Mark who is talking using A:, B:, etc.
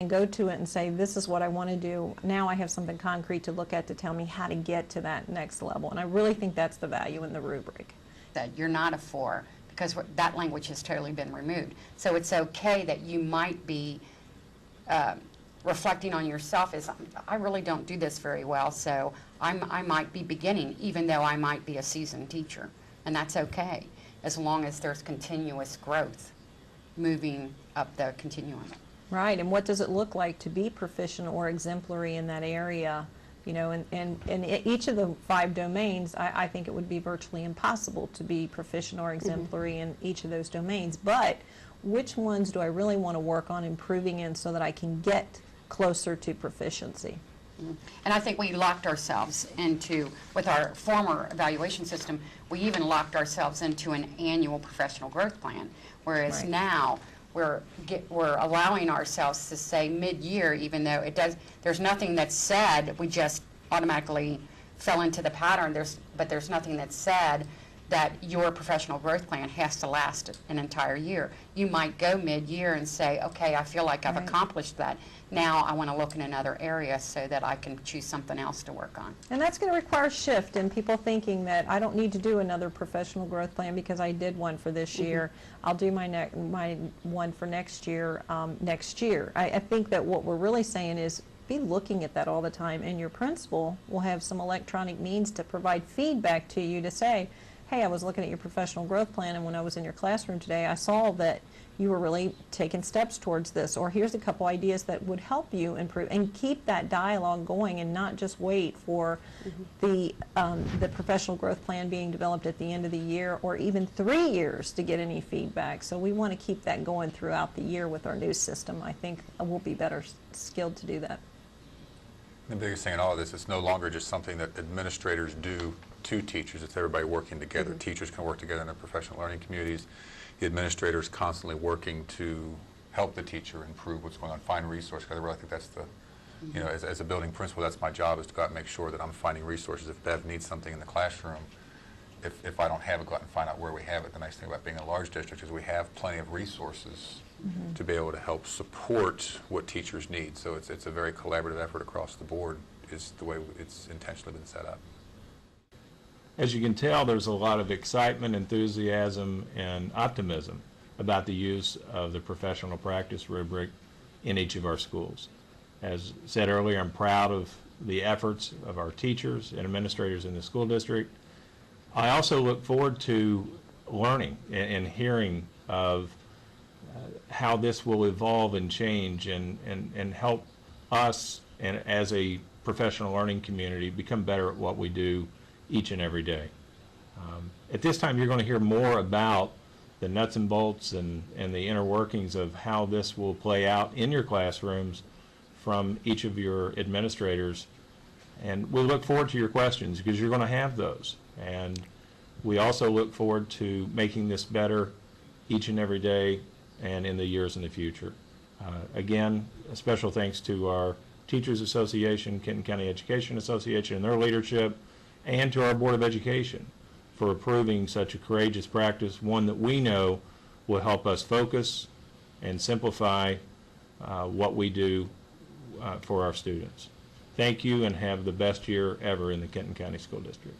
A: can go to it and say, this is what I want to do. Now I have something concrete to look at to tell me how to get to that next level. And I really think that's the value in the rubric.
B: That you're not a 4, because that language has totally been removed. So it's okay that you might be reflecting on yourself as, I really don't do this very well, so I might be beginning, even though I might be a seasoned teacher. And that's okay, as long as there's continuous growth moving up the continuum.
A: Right, and what does it look like to be proficient or exemplary in that area? You know, and each of the 5 domains, I think it would be virtually impossible to be proficient or exemplary in each of those domains. But which ones do I really want to work on improving in so that I can get closer to proficiency?
B: And I think we locked ourselves into, with our former evaluation system, we even locked ourselves into an annual professional growth plan, whereas now we're allowing ourselves to say mid-year, even though there's nothing that's said, we just automatically fell into the pattern, but there's nothing that's said that your professional growth plan has to last an entire year. You might go mid-year and say, okay, I feel like I've accomplished that. Now I want to look in another area so that I can choose something else to work on.
A: And that's going to require shift in people thinking that I don't need to do another professional growth plan because I did one for this year. I'll do my one for next year next year. I think that what we're really saying is be looking at that all the time, and your principal will have some electronic means to provide feedback to you to say, hey, I was looking at your professional growth plan, and when I was in your classroom today, I saw that you were really taking steps towards this, or here's a couple ideas that would help you improve, and keep that dialogue going and not just wait for the professional growth plan being developed at the end of the year or even 3 years to get any feedback. So we want to keep that going throughout the year with our new system. I think we'll be better skilled to do that.
C: The biggest thing in all of this, it's no longer just something that administrators do to teachers. It's everybody working together. Teachers can work together in their professional learning communities. The administrators constantly working to help the teacher improve what's going on, find resources. Because I really think that's the, you know, as a building principal, that's my job, is to go out and make sure that I'm finding resources. If Bev needs something in the classroom, if I don't have it, go out and find out where we have it. The nice thing about being a large district is we have plenty of resources to be able to help support what teachers need. So it's a very collaborative effort across the board, is the way it's intentionally been set up.
D: As you can tell, there's a lot of excitement, enthusiasm, and optimism about the use of the professional practice rubric in each of our schools. As said earlier, I'm proud of the efforts of our teachers and administrators in the school district. I also look forward to learning and hearing of how this will evolve and change and help us and as a professional learning community become better at what we do each and every day. At this time, you're going to hear more about the nuts and bolts and the inner workings of how this will play out in your classrooms from each of your administrators. And we look forward to your questions, because you're going to have those. And we also look forward to making this better each and every day and in the years in the future. Again, a special thanks to our Teachers Association, Kenton County Education Association, and their leadership, and to our Board of Education for approving such a courageous practice, one that we know will help us focus and simplify what we do for our students. Thank you, and have the best year ever in the Kenton County School District.